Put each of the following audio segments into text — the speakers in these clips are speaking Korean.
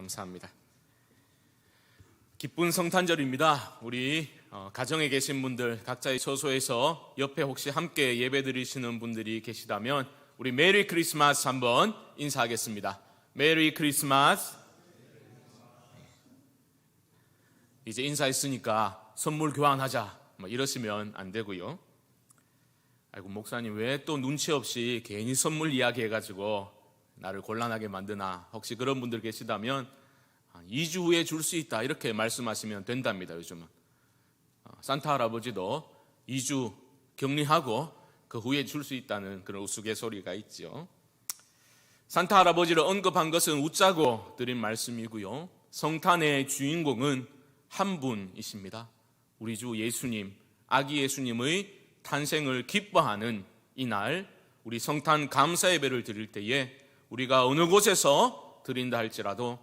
감사합니다. 기쁜 성탄절입니다. 우리 가정에 계신 분들 각자의 처소에서 옆에 혹시 함께 예배드리시는 분들이 계시다면 우리 메리 크리스마스 한번 인사하겠습니다. 메리 크리스마스. 이제 인사했으니까 선물 교환하자 이러시면 안 되고요. 아이고 목사님 왜 또 눈치 없이 괜히 선물 이야기 해가지고 나를 곤란하게 만드나, 혹시 그런 분들 계시다면 2주 후에 줄 수 있다 이렇게 말씀하시면 된답니다. 요즘은 산타 할아버지도 2주 격리하고 그 후에 줄 수 있다는 그런 우스갯소리가 있죠. 산타 할아버지를 언급한 것은 웃자고 드린 말씀이고요. 성탄의 주인공은 한 분이십니다. 우리 주 예수님, 아기 예수님의 탄생을 기뻐하는 이날, 우리 성탄 감사 예배를 드릴 때에 우리가 어느 곳에서 드린다 할지라도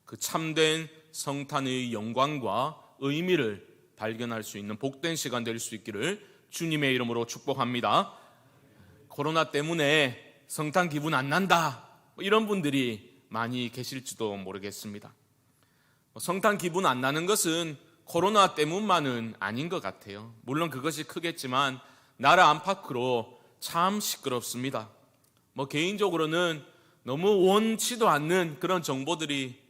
그 참된 성탄의 영광과 의미를 발견할 수 있는 복된 시간 될 수 있기를 주님의 이름으로 축복합니다. 코로나 때문에 성탄 기분 안 난다 이런 분들이 많이 계실지도 모르겠습니다. 성탄 기분 안 나는 것은 코로나 때문만은 아닌 것 같아요. 물론 그것이 크겠지만 나라 안팎으로 참 시끄럽습니다. 개인적으로는 너무 원치도 않는 그런 정보들이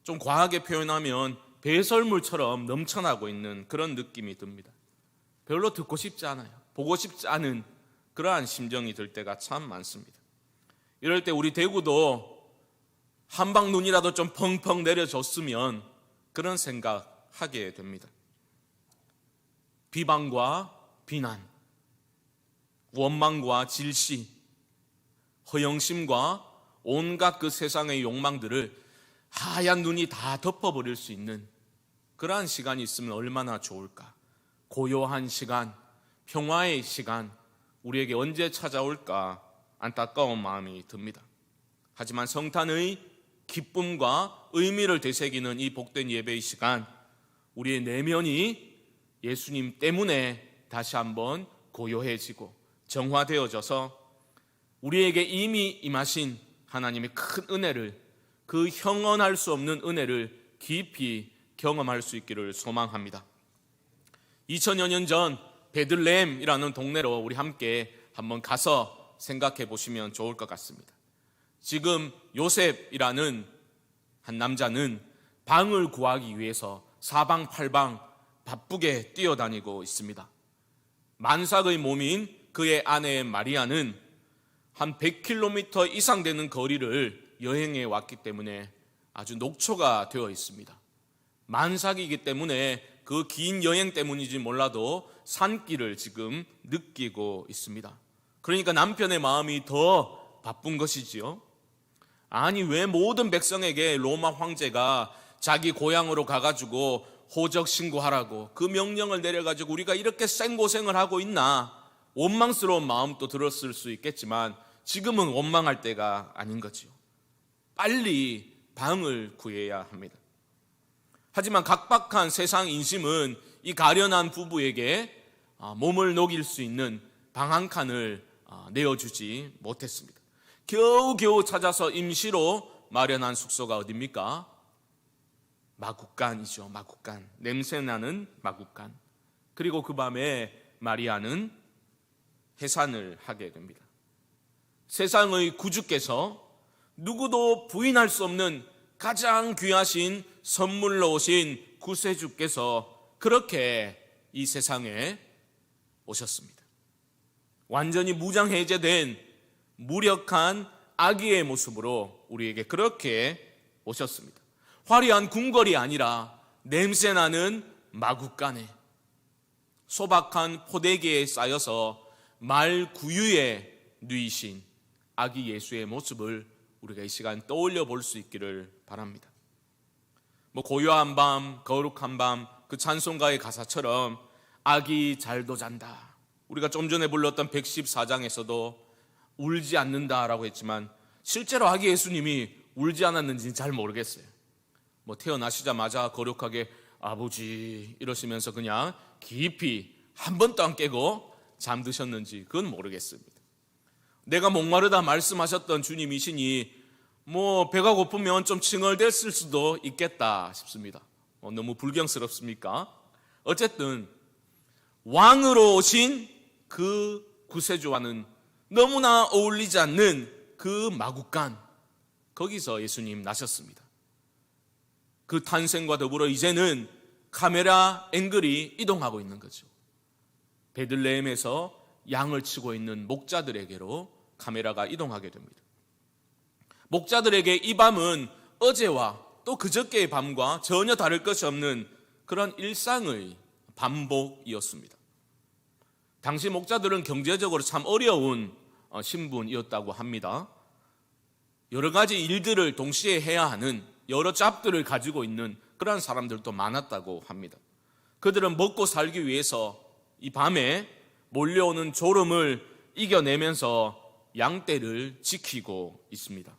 좀 과하게 표현하면 배설물처럼 넘쳐나고 있는 그런 느낌이 듭니다. 별로 듣고 싶지 않아요. 보고 싶지 않은 그러한 심정이 들 때가 참 많습니다. 이럴 때 우리 대구도 한방 눈이라도 좀 펑펑 내려줬으면 그런 생각하게 됩니다. 비방과 비난, 원망과 질시, 허영심과 온갖 그 세상의 욕망들을 하얀 눈이 다 덮어버릴 수 있는 그러한 시간이 있으면 얼마나 좋을까. 고요한 시간, 평화의 시간 우리에게 언제 찾아올까 안타까운 마음이 듭니다. 하지만 성탄의 기쁨과 의미를 되새기는 이 복된 예배의 시간, 우리의 내면이 예수님 때문에 다시 한번 고요해지고 정화되어져서 우리에게 이미 임하신 하나님의 큰 은혜를, 그 형언할 수 없는 은혜를 깊이 경험할 수 있기를 소망합니다. 2000여 년 전 베들레헴이라는 동네로 우리 함께 한번 가서 생각해 보시면 좋을 것 같습니다. 지금 요셉이라는 한 남자는 방을 구하기 위해서 사방팔방 바쁘게 뛰어다니고 있습니다. 만삭의 몸인 그의 아내 마리아는 한 100km 이상 되는 거리를 여행해 왔기 때문에 아주 녹초가 되어 있습니다. 만삭이기 때문에 그 긴 여행 때문인지 몰라도 산길을 지금 느끼고 있습니다. 그러니까 남편의 마음이 더 바쁜 것이지요. 아니 왜 모든 백성에게 로마 황제가 자기 고향으로 가가지고 호적 신고하라고 그 명령을 내려가지고 우리가 이렇게 생고생을 하고 있나, 원망스러운 마음도 들었을 수 있겠지만 지금은 원망할 때가 아닌 거지요. 빨리 방을 구해야 합니다. 하지만 각박한 세상 인심은 이 가련한 부부에게 몸을 녹일 수 있는 방 한 칸을 내어주지 못했습니다. 겨우겨우 찾아서 임시로 마련한 숙소가 어디입니까? 마구간이죠. 마구간, 냄새나는 마구간. 그리고 그 밤에 마리아는 해산을 하게 됩니다. 세상의 구주께서 누구도 부인할 수 없는 가장 귀하신 선물로 오신 구세주께서 그렇게 이 세상에 오셨습니다. 완전히 무장해제된 무력한 아기의 모습으로 우리에게 그렇게 오셨습니다. 화려한 궁궐이 아니라 냄새나는 마구간에 소박한 포대기에 쌓여서 말 구유에 누이신 아기 예수의 모습을 우리가 이 시간 떠올려 볼 수 있기를 바랍니다. 고요한 밤, 거룩한 밤, 그 찬송가의 가사처럼 아기 잘도 잔다. 우리가 좀 전에 불렀던 114장에서도 울지 않는다라고 했지만 실제로 아기 예수님이 울지 않았는지는 잘 모르겠어요. 태어나시자마자 거룩하게 아버지 이러시면서 그냥 깊이 한 번도 안 깨고 잠드셨는지 그건 모르겠습니다. 내가 목마르다 말씀하셨던 주님이시니 배가 고프면 좀 칭얼댔을 수도 있겠다 싶습니다. 너무 불경스럽습니까? 어쨌든 왕으로 오신 그 구세주와는 너무나 어울리지 않는 그 마구간, 거기서 예수님 나셨습니다. 그 탄생과 더불어 이제는 카메라 앵글이 이동하고 있는 거죠. 베들레헴에서 양을 치고 있는 목자들에게로 카메라가 이동하게 됩니다. 목자들에게 이 밤은 어제와 또 그저께의 밤과 전혀 다를 것이 없는 그런 일상의 반복이었습니다. 당시 목자들은 경제적으로 참 어려운 신분이었다고 합니다. 여러 가지 일들을 동시에 해야 하는 여러 잡들을 가지고 있는 그런 사람들도 많았다고 합니다. 그들은 먹고 살기 위해서 이 밤에 몰려오는 졸음을 이겨내면서 양떼를 지키고 있습니다.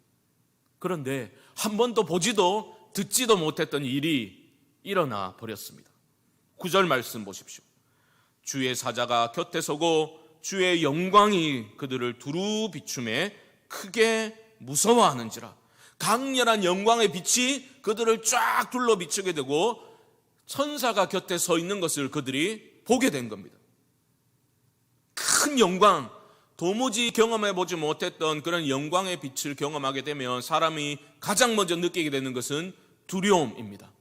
그런데 한 번도 보지도 듣지도 못했던 일이 일어나 버렸습니다. 9절 말씀 보십시오. 주의 사자가 곁에 서고 주의 영광이 그들을 두루 비추매 크게 무서워하는지라. 강렬한 영광의 빛이 그들을 쫙 둘러 비추게 되고 천사가 곁에 서 있는 것을 그들이 보게 된 겁니다. 큰 영광, 도무지 경험해보지 못했던 그런 영광의 빛을 경험하게 되면 사람이 가장 먼저 느끼게 되는 것은 두려움입니다.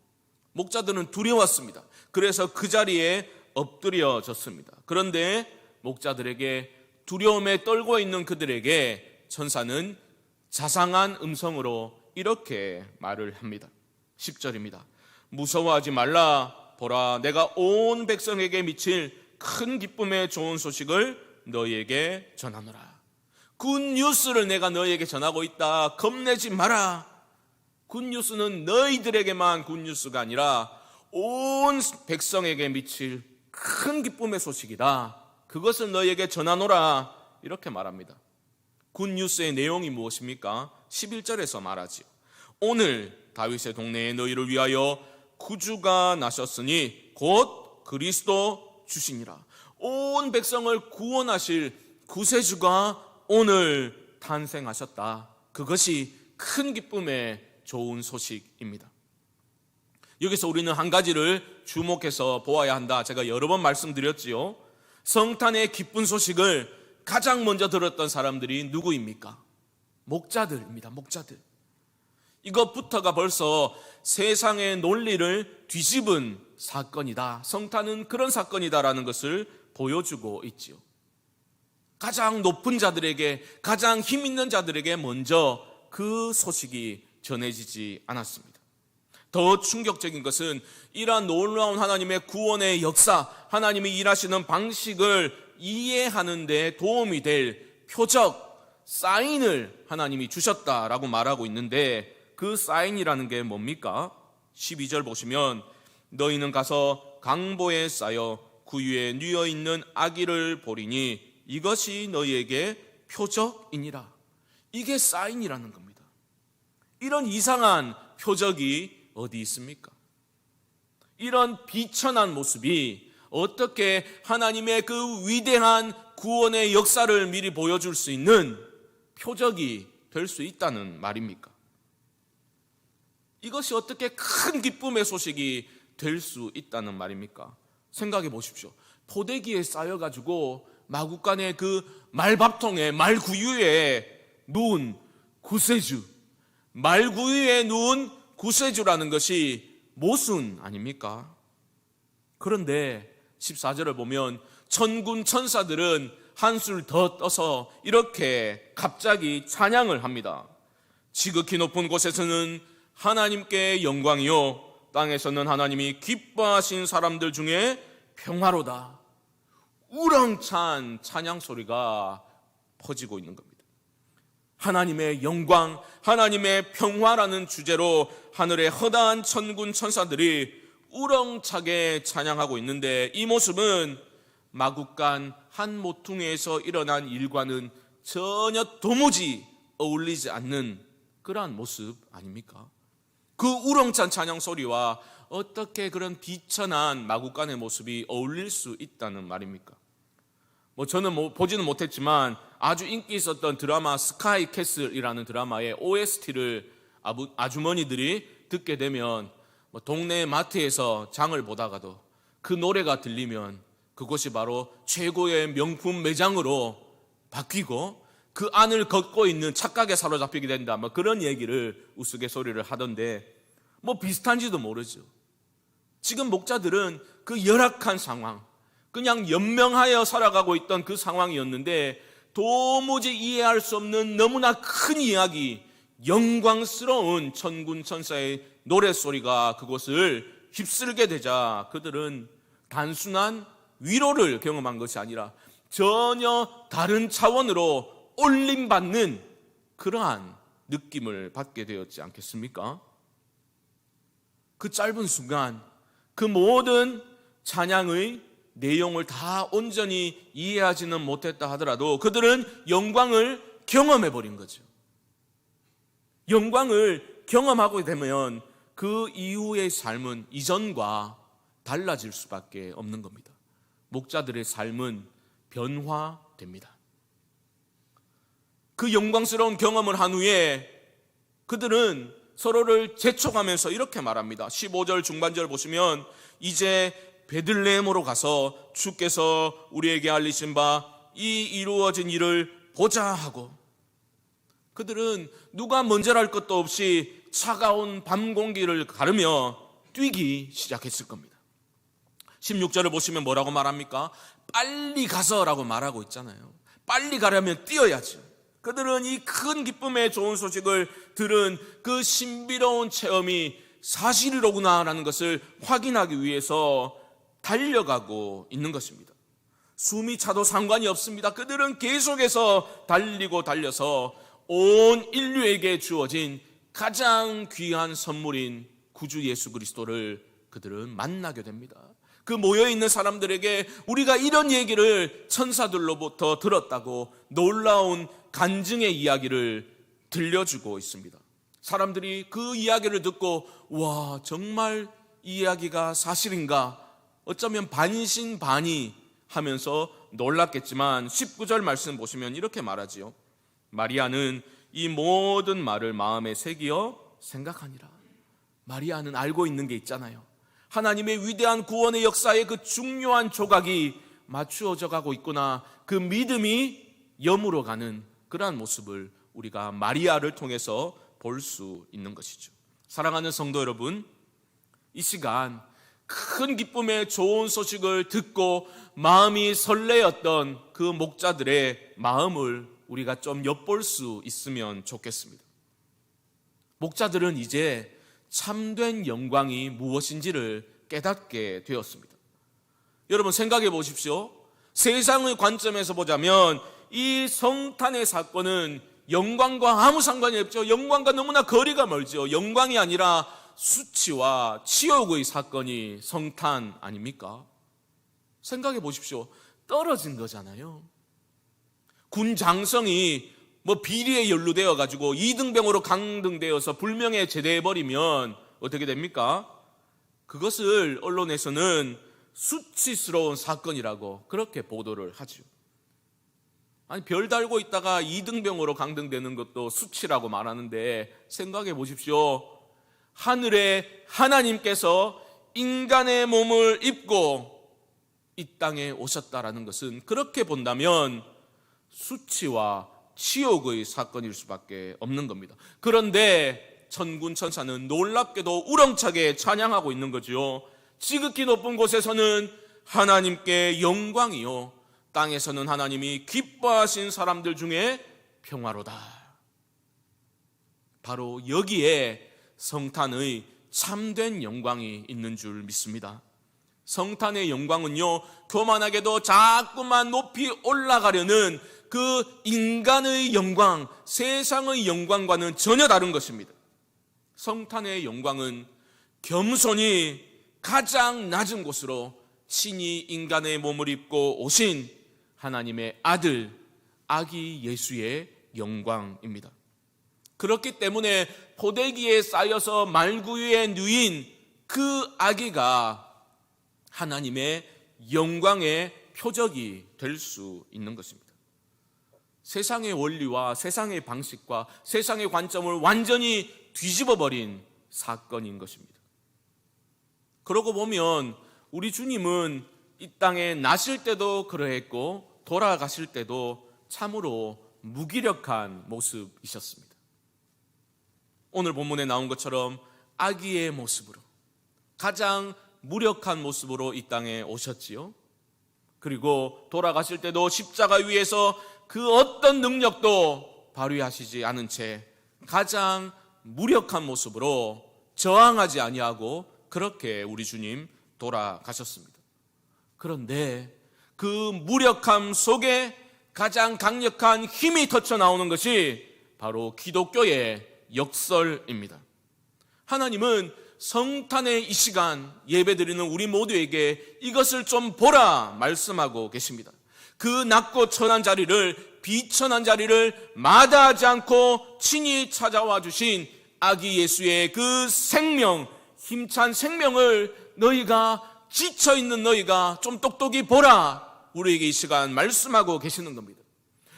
목자들은 두려웠습니다. 그래서 그 자리에 엎드려졌습니다. 그런데 목자들에게 두려움에 떨고 있는 그들에게 천사는 자상한 음성으로 이렇게 말을 합니다. 10절입니다. 무서워하지 말라. 보라, 내가 온 백성에게 미칠 큰 기쁨의 좋은 소식을 너희에게 전하노라. 굿뉴스를 내가 너희에게 전하고 있다. 겁내지 마라. 굿뉴스는 너희들에게만 굿뉴스가 아니라 온 백성에게 미칠 큰 기쁨의 소식이다. 그것을 너희에게 전하노라. 이렇게 말합니다. 굿뉴스의 내용이 무엇입니까? 11절에서 말하지요. 오늘 다윗의 동네에 너희를 위하여 구주가 나셨으니 곧 그리스도 주시니라. 온 백성을 구원하실 구세주가 오늘 탄생하셨다. 그것이 큰 기쁨의 좋은 소식입니다. 여기서 우리는 한 가지를 주목해서 보아야 한다. 제가 여러 번 말씀드렸지요. 성탄의 기쁜 소식을 가장 먼저 들었던 사람들이 누구입니까? 목자들입니다. 목자들. 이것부터가 벌써 세상의 논리를 뒤집은 사건이다. 성탄은 그런 사건이다라는 것을 보여주고 있지요. 가장 높은 자들에게, 가장 힘 있는 자들에게 먼저 그 소식이 전해지지 않았습니다. 더 충격적인 것은 이러한 놀라운 하나님의 구원의 역사, 하나님이 일하시는 방식을 이해하는 데 도움이 될 표적, 사인을 하나님이 주셨다라고 말하고 있는데 그 사인이라는 게 뭡니까? 12절 보시면 너희는 가서 강보에 쌓여 구유에 뉘어있는 아기를 보리니 이것이 너희에게 표적이니라. 이게 사인이라는 겁니다. 이런 이상한 표적이 어디 있습니까? 이런 비천한 모습이 어떻게 하나님의 그 위대한 구원의 역사를 미리 보여줄 수 있는 표적이 될 수 있다는 말입니까? 이것이 어떻게 큰 기쁨의 소식이 될 수 있다는 말입니까? 생각해 보십시오. 포대기에 쌓여가지고 마구간의 그 말밥통에, 말구유에 누운 구세주, 말구유에 누운 구세주라는 것이 모순 아닙니까? 그런데 14절을 보면 천군 천사들은 한술 더 떠서 이렇게 갑자기 찬양을 합니다. 지극히 높은 곳에서는 하나님께 영광이요 땅에서는 하나님이 기뻐하신 사람들 중에 평화로다. 우렁찬 찬양 소리가 퍼지고 있는 겁니다. 하나님의 영광, 하나님의 평화라는 주제로 하늘의 허다한 천군 천사들이 우렁차게 찬양하고 있는데 이 모습은 마구간 한 모퉁이에서 일어난 일과는 전혀 도무지 어울리지 않는 그러한 모습 아닙니까? 그 우렁찬 찬양 소리와 어떻게 그런 비천한 마구간의 모습이 어울릴 수 있다는 말입니까? 저는 보지는 못했지만 아주 인기 있었던 드라마 스카이 캐슬이라는 드라마의 OST를 아주머니들이 듣게 되면 동네 마트에서 장을 보다가도 그 노래가 들리면 그곳이 바로 최고의 명품 매장으로 바뀌고 그 안을 걷고 있는 착각에 사로잡히게 된다, 그런 얘기를 우스갯소리를 하던데 비슷한지도 모르죠. 지금 목자들은 그 열악한 상황, 그냥 연명하여 살아가고 있던 그 상황이었는데 도무지 이해할 수 없는 너무나 큰 이야기, 영광스러운 천군 천사의 노랫소리가 그곳을 휩쓸게 되자 그들은 단순한 위로를 경험한 것이 아니라 전혀 다른 차원으로 올림받는 그러한 느낌을 받게 되었지 않겠습니까? 그 짧은 순간 그 모든 찬양의 내용을 다 온전히 이해하지는 못했다 하더라도 그들은 영광을 경험해버린 거죠. 영광을 경험하게 되면 그 이후의 삶은 이전과 달라질 수밖에 없는 겁니다. 목자들의 삶은 변화됩니다. 그 영광스러운 경험을 한 후에 그들은 서로를 재촉하면서 이렇게 말합니다. 15절 중반절 보시면 이제 베들레헴으로 가서 주께서 우리에게 알리신 바 이 이루어진 일을 보자 하고, 그들은 누가 먼저랄 것도 없이 차가운 밤 공기를 가르며 뛰기 시작했을 겁니다. 16절을 보시면 뭐라고 말합니까? 빨리 가서라고 말하고 있잖아요. 빨리 가려면 뛰어야죠. 그들은 이 큰 기쁨의 좋은 소식을 들은 그 신비로운 체험이 사실이로구나라는 것을 확인하기 위해서 달려가고 있는 것입니다. 숨이 차도 상관이 없습니다. 그들은 계속해서 달리고 달려서 온 인류에게 주어진 가장 귀한 선물인 구주 예수 그리스도를 그들은 만나게 됩니다. 그 모여있는 사람들에게 우리가 이런 얘기를 천사들로부터 들었다고 놀라운 간증의 이야기를 들려주고 있습니다. 사람들이 그 이야기를 듣고 와, 정말 이 이야기가 사실인가? 어쩌면 반신반의 하면서 놀랐겠지만 19절 말씀 보시면 이렇게 말하지요. 마리아는 이 모든 말을 마음에 새기어 생각하니라. 마리아는 알고 있는 게 있잖아요. 하나님의 위대한 구원의 역사의 그 중요한 조각이 맞추어져 가고 있구나. 그 믿음이 여물어 가는 그러한 모습을 우리가 마리아를 통해서 볼 수 있는 것이죠. 사랑하는 성도 여러분, 이 시간 큰 기쁨의 좋은 소식을 듣고 마음이 설레었던 그 목자들의 마음을 우리가 좀 엿볼 수 있으면 좋겠습니다. 목자들은 이제 참된 영광이 무엇인지를 깨닫게 되었습니다. 여러분 생각해 보십시오. 세상의 관점에서 보자면 이 성탄의 사건은 영광과 아무 상관이 없죠. 영광과 너무나 거리가 멀죠. 영광이 아니라 수치와 치욕의 사건이 성탄 아닙니까? 생각해 보십시오. 떨어진 거잖아요. 군 장성이 비리에 연루되어 가지고 이등병으로 강등되어서 불명예 제대해버리면 어떻게 됩니까? 그것을 언론에서는 수치스러운 사건이라고 그렇게 보도를 하죠. 아니, 별 달고 있다가 이등병으로 강등되는 것도 수치라고 말하는데 생각해 보십시오. 하늘에 하나님께서 인간의 몸을 입고 이 땅에 오셨다라는 것은 그렇게 본다면 수치와 치욕의 사건일 수밖에 없는 겁니다. 그런데 천군 천사는 놀랍게도 우렁차게 찬양하고 있는 거죠. 지극히 높은 곳에서는 하나님께 영광이요, 땅에서는 하나님이 기뻐하신 사람들 중에 평화로다. 바로 여기에 성탄의 참된 영광이 있는 줄 믿습니다. 성탄의 영광은요, 교만하게도 자꾸만 높이 올라가려는 그 인간의 영광, 세상의 영광과는 전혀 다른 것입니다. 성탄의 영광은 겸손히 가장 낮은 곳으로 신이 인간의 몸을 입고 오신 하나님의 아들, 아기 예수의 영광입니다. 그렇기 때문에 포대기에 쌓여서 말구유에 누인 그 아기가 하나님의 영광의 표적이 될 수 있는 것입니다. 세상의 원리와 세상의 방식과 세상의 관점을 완전히 뒤집어버린 사건인 것입니다. 그러고 보면 우리 주님은 이 땅에 나실 때도 그러했고 돌아가실 때도 참으로 무기력한 모습이셨습니다. 오늘 본문에 나온 것처럼 아기의 모습으로, 가장 무력한 모습으로 이 땅에 오셨지요. 그리고 돌아가실 때도 십자가 위에서 그 어떤 능력도 발휘하시지 않은 채 가장 무력한 모습으로 저항하지 아니하고 그렇게 우리 주님 돌아가셨습니다. 그런데 그 무력함 속에 가장 강력한 힘이 터쳐나오는 것이 바로 기독교의 역설입니다. 하나님은 성탄의 이 시간 예배드리는 우리 모두에게 이것을 좀 보라 말씀하고 계십니다. 그 낮고 천한 자리를, 비천한 자리를 마다하지 않고 친히 찾아와 주신 아기 예수의 그 생명, 힘찬 생명을 너희가, 지쳐있는 너희가 좀 똑똑히 보라, 우리에게 이 시간 말씀하고 계시는 겁니다.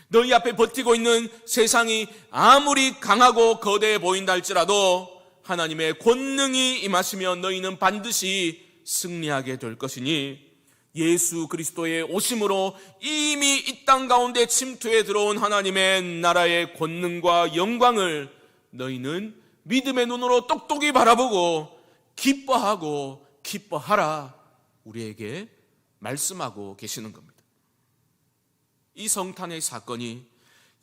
너희 앞에 버티고 있는 세상이 아무리 강하고 거대해 보인다 할지라도 하나님의 권능이 임하시면 너희는 반드시 승리하게 될 것이니 예수 그리스도의 오심으로 이미 이 땅 가운데 침투해 들어온 하나님의 나라의 권능과 영광을 너희는 믿음의 눈으로 똑똑히 바라보고 기뻐하고 기뻐하라, 우리에게 말씀하고 계시는 겁니다. 이 성탄의 사건이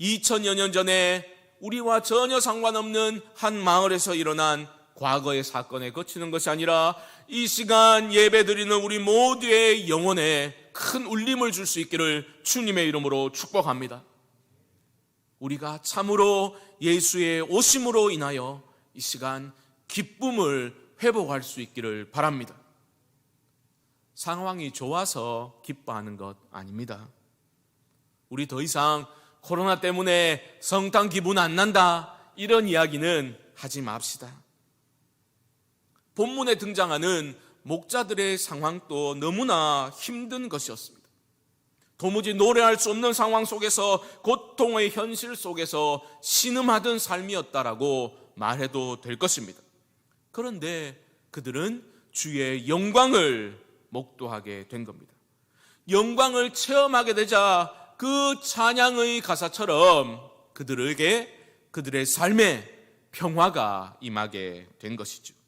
2000여 년 전에 우리와 전혀 상관없는 한 마을에서 일어난 과거의 사건에 그치는 것이 아니라 이 시간 예배드리는 우리 모두의 영혼에 큰 울림을 줄 수 있기를 주님의 이름으로 축복합니다. 우리가 참으로 예수의 오심으로 인하여 이 시간 기쁨을 회복할 수 있기를 바랍니다. 상황이 좋아서 기뻐하는 것 아닙니다. 우리 더 이상 코로나 때문에 성탄 기분 안 난다, 이런 이야기는 하지 맙시다. 본문에 등장하는 목자들의 상황도 너무나 힘든 것이었습니다. 도무지 노래할 수 없는 상황 속에서, 고통의 현실 속에서 신음하던 삶이었다라고 말해도 될 것입니다. 그런데 그들은 주의 영광을 목도하게 된 겁니다. 영광을 체험하게 되자 그 찬양의 가사처럼 그들에게, 그들의 삶에 평화가 임하게 된 것이죠.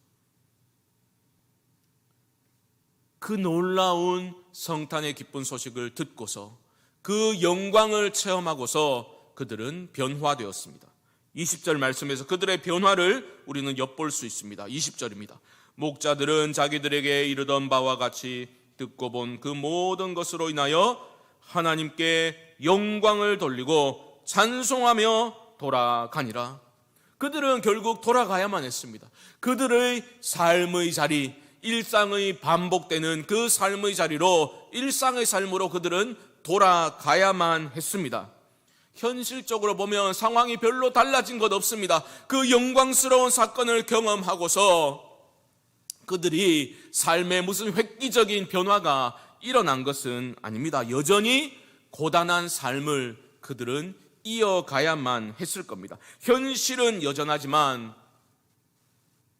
그 놀라운 성탄의 기쁜 소식을 듣고서, 그 영광을 체험하고서 그들은 변화되었습니다. 20절 말씀에서 그들의 변화를 우리는 엿볼 수 있습니다. 20절입니다. 목자들은 자기들에게 이르던 바와 같이 듣고 본 그 모든 것으로 인하여 하나님께 영광을 돌리고 찬송하며 돌아가니라. 그들은 결국 돌아가야만 했습니다. 그들의 삶의 자리, 일상의 반복되는 그 삶의 자리로, 일상의 삶으로 그들은 돌아가야만 했습니다. 현실적으로 보면 상황이 별로 달라진 것 없습니다. 그 영광스러운 사건을 경험하고서 그들이 삶에 무슨 획기적인 변화가 일어난 것은 아닙니다. 여전히 고단한 삶을 그들은 이어가야만 했을 겁니다. 현실은 여전하지만,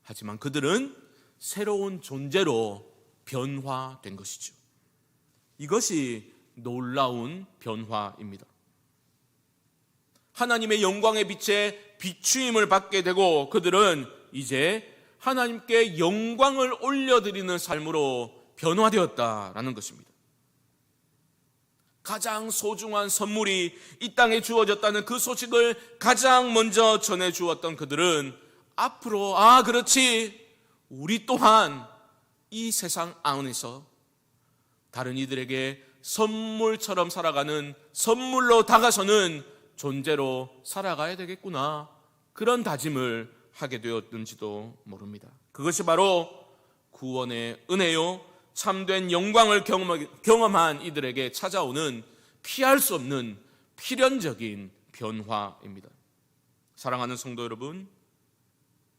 하지만 그들은 새로운 존재로 변화된 것이죠. 이것이 놀라운 변화입니다. 하나님의 영광의 빛에 비추임을 받게 되고 그들은 이제 하나님께 영광을 올려드리는 삶으로 변화되었다라는 것입니다. 가장 소중한 선물이 이 땅에 주어졌다는 그 소식을 가장 먼저 전해주었던 그들은 앞으로, 그렇지, 우리 또한 이 세상 안에서 다른 이들에게 선물처럼 살아가는, 선물로 다가서는 존재로 살아가야 되겠구나, 그런 다짐을 하게 되었는지도 모릅니다. 그것이 바로 구원의 은혜요, 참된 영광을 경험한 이들에게 찾아오는 피할 수 없는 필연적인 변화입니다. 사랑하는 성도 여러분,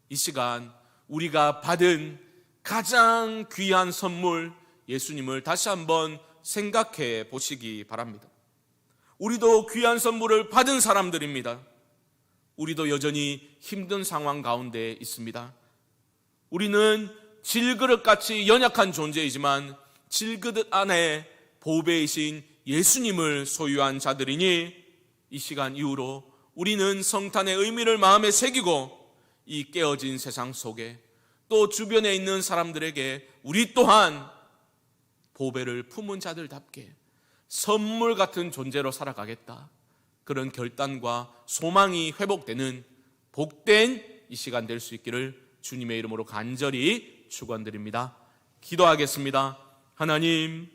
이 시간 우리가 받은 가장 귀한 선물, 예수님을 다시 한번 생각해 보시기 바랍니다. 우리도 귀한 선물을 받은 사람들입니다. 우리도 여전히 힘든 상황 가운데 있습니다. 우리는 질그릇같이 연약한 존재이지만 질그릇 안에 보배이신 예수님을 소유한 자들이니 이 시간 이후로 우리는 성탄의 의미를 마음에 새기고 이 깨어진 세상 속에 또 주변에 있는 사람들에게 우리 또한 보배를 품은 자들답게 선물 같은 존재로 살아가겠다. 그런 결단과 소망이 회복되는 복된 이 시간 될 수 있기를 주님의 이름으로 간절히 축원드립니다. 기도하겠습니다. 하나님,